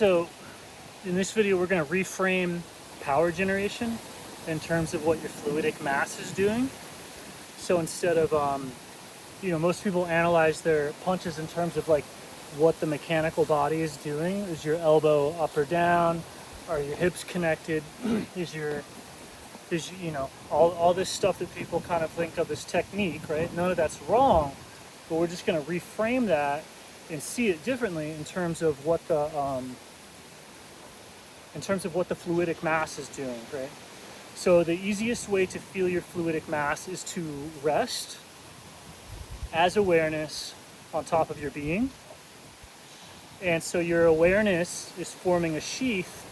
So in this video, we're going to reframe power generation in terms of what your fluidic mass is doing. So instead of, most people analyze their punches in terms of like what the mechanical body is doing. Is your elbow up or down? Are your hips connected? All this stuff that people kind of think of as technique, right? None of that's wrong, but we're just going to reframe that and see it differently in terms of what the fluidic mass is doing, right? So the easiest way to feel your fluidic mass is to rest as awareness on top of your being. And so your awareness is forming a sheath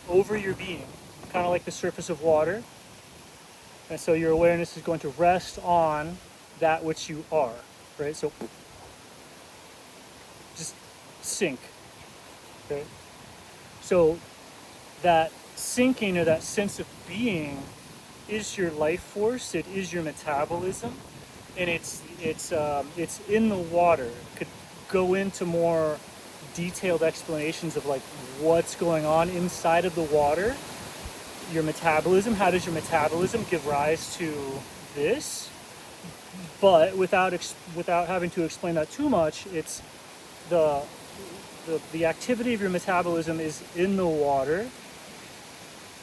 over your being, kind of like the surface of water. And so your awareness is going to rest on that which you are, right? So just sink, okay? So that sinking, or that sense of being, is your life force. It is your metabolism, and it's in the water. Could go into more detailed explanations of like what's going on inside of the water. Your metabolism. How does your metabolism give rise to this? But without having to explain that too much, it's the activity of your metabolism is in the water.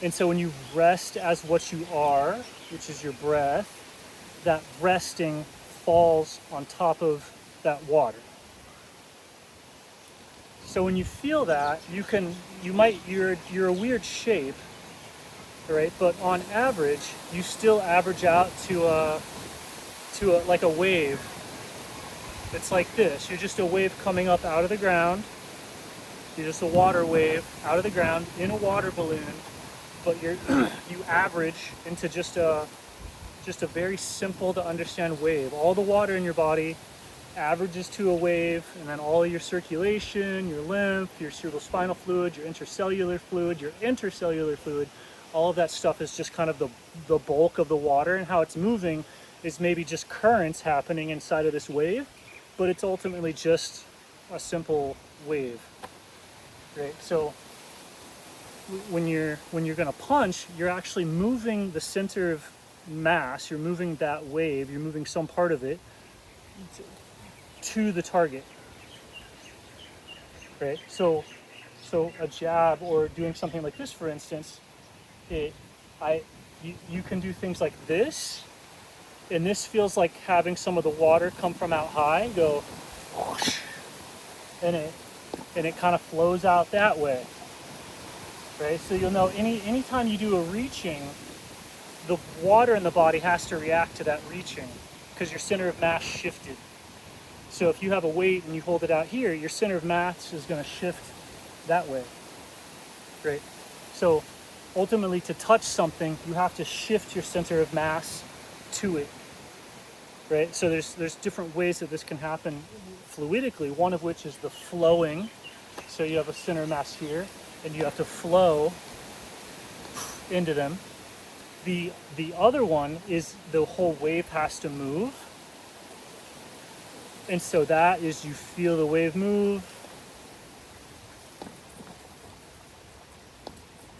And so when you rest as what you are, which is your breath, that resting falls on top of that water. So when you feel that, you're a weird shape, right? But on average, you still average out to like a wave. It's like this. You're just a wave coming up out of the ground. You're just a water wave out of the ground in a water balloon. But you average into just a very simple to understand wave. All the water in your body averages to a wave, and then all of your circulation, your lymph, your cerebrospinal fluid, your intercellular fluid, all of that stuff is just kind of the bulk of the water, and how it's moving is maybe just currents happening inside of this wave, but it's ultimately just a simple wave, right? So when you're going to punch, you're actually moving the center of mass. You're moving that wave. You're moving some part of it to the target, right? So a jab, or doing something like this, for instance, you can do things like this, and this feels like having some of the water come from out high, go whoosh, and it kind of flows out that way. Right? So you'll know anytime you do a reaching, the water in the body has to react to that reaching because your center of mass shifted. So if you have a weight and you hold it out here, your center of mass is going to shift that way. Right? So ultimately, to touch something, you have to shift your center of mass to it. Right? So there's different ways that this can happen fluidically, one of which is the flowing. So you have a center of mass here, and you have to flow into them. The other one is the whole wave has to move. And so that is, you feel the wave move,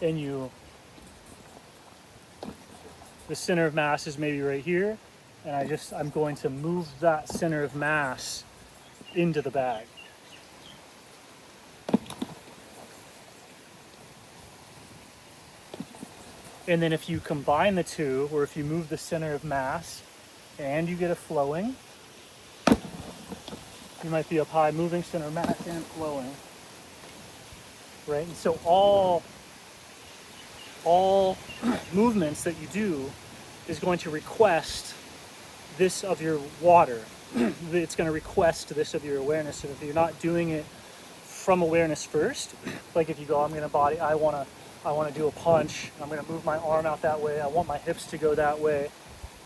and the center of mass is maybe right here, and I'm going to move that center of mass into the bag. And then if you combine the two, or if you move the center of mass and you get a flowing, you might be up high, moving center of mass and flowing, right? And so all movements that you do is going to request this of your water. It's going to request this of your awareness. And if you're not doing it from awareness first, like if you go, I want to do a punch, I'm going to move my arm out that way, I want my hips to go that way,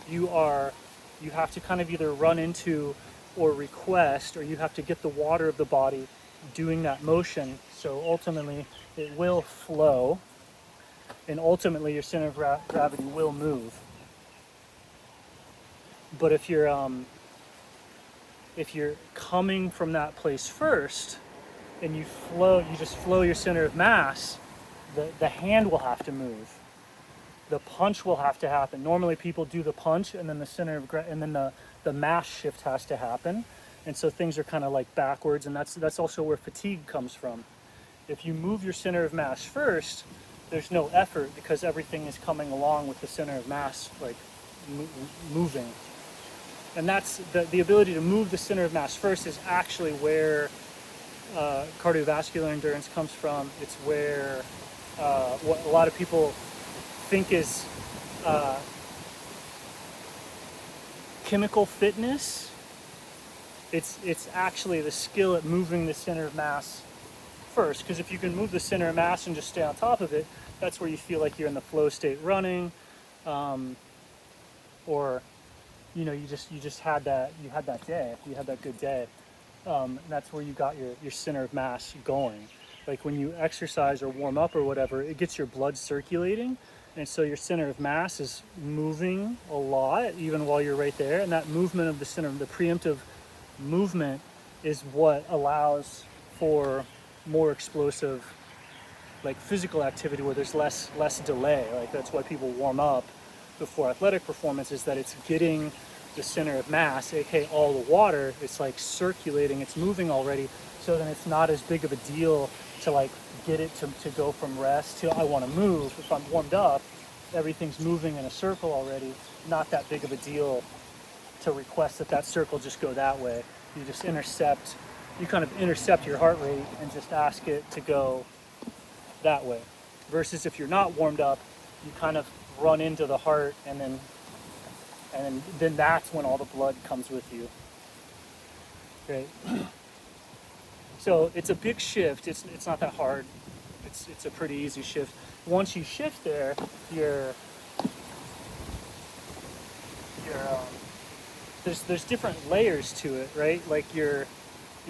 you have to kind of either run into or request, or you have to get the water of the body doing that motion. So ultimately it will flow, and ultimately your center of gravity will move. But if you're coming from that place first, and you just flow your center of mass, the hand will have to move. The punch will have to happen. Normally people do the punch and then the mass shift has to happen. And so things are kind of like backwards, and that's also where fatigue comes from. If you move your center of mass first, there's no effort because everything is coming along with the center of mass, like moving. And that's the ability to move the center of mass first is actually where cardiovascular endurance comes from. It's where what a lot of people think is chemical fitness. It's actually the skill at moving the center of mass first, because if you can move the center of mass and just stay on top of it, that's where you feel like you're in the flow state running, or you just had that day, you had that good day. That's where you got your center of mass going. Like when you exercise or warm up or whatever, it gets your blood circulating, and so your center of mass is moving a lot even while you're right there. And that movement of the center, the preemptive movement, is what allows for more explosive, like physical activity where there's less delay. Like that's why people warm up before athletic performance, is that it's getting the center of mass, aka all the water, it's like circulating, it's moving already, so then it's not as big of a deal to like get it to go from rest to I want to move. If I'm warmed up, everything's moving in a circle already, not that big of a deal to request that circle just go that way. You just kind of intercept your heart rate and just ask it to go that way. Versus if you're not warmed up, you kind of run into the heart, and then that's when all the blood comes with you. Right? So it's a big shift. It's not that hard. It's a pretty easy shift. Once you shift there, there's different layers to it, right? Like the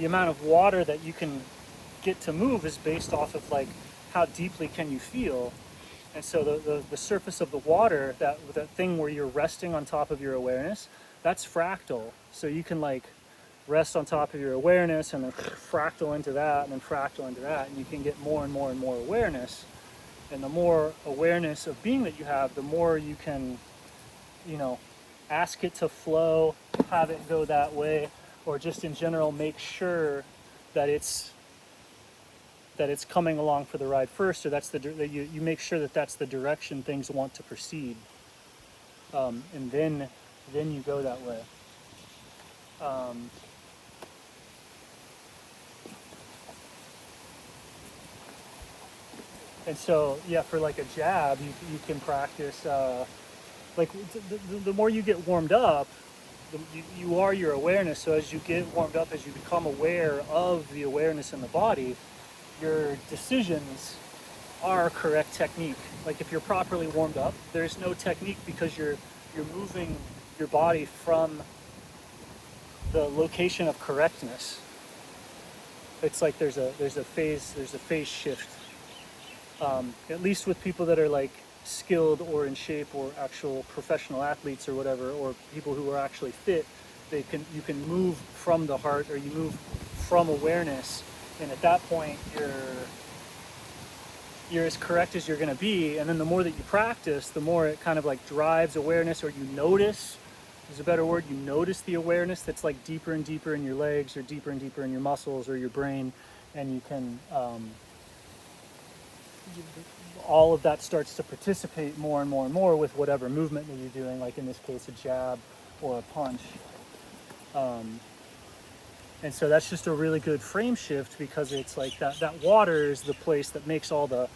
amount of water that you can get to move is based off of like how deeply can you feel. And so the surface of the water, that thing where you're resting on top of your awareness, that's fractal. So you can like rest on top of your awareness and then fractal into that and then fractal into that, and you can get more and more and more awareness. And the more awareness of being that you have, the more you can, ask it to flow, have it go that way, or just in general make sure that it's coming along for the ride first, or that you make sure that that's the direction things want to proceed, and then you go that way. And so, yeah, for like a jab, you can practice, like the more you get warmed up, you are your awareness. So as you get warmed up, as you become aware of the awareness in the body, your decisions are correct technique. Like if you're properly warmed up, there's no technique because you're moving your body from the location of correctness. It's like there's a phase shift. At least with people that are like skilled or in shape or actual professional athletes or whatever, or people who are actually fit, you can move from the heart, or you move from awareness, and at that point you're as correct as you're going to be. And then the more that you practice, the more it kind of like drives awareness, or you notice, is a better word, you notice the awareness that's like deeper and deeper in your legs, or deeper and deeper in your muscles or your brain, and you can all of that starts to participate more and more and more with whatever movement that you're doing, like in this case a jab or a punch. And so that's just a really good frame shift, because it's like that water is the place that makes all the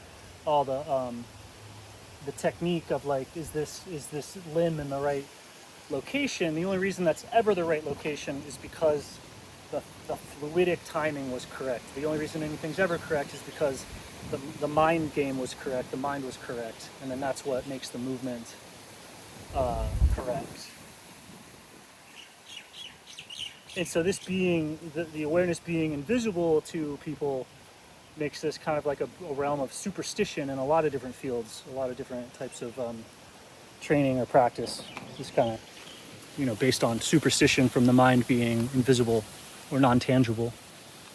technique of like, is this limb in the right location? The only reason that's ever the right location is because the fluidic timing was correct. The only reason anything's ever correct is because the mind game was correct, the mind was correct, and then that's what makes the movement correct. And so this being, the awareness being invisible to people, makes this kind of like a realm of superstition in a lot of different fields, a lot of different types of training or practice. Just kind of, based on superstition from the mind being invisible or non-tangible.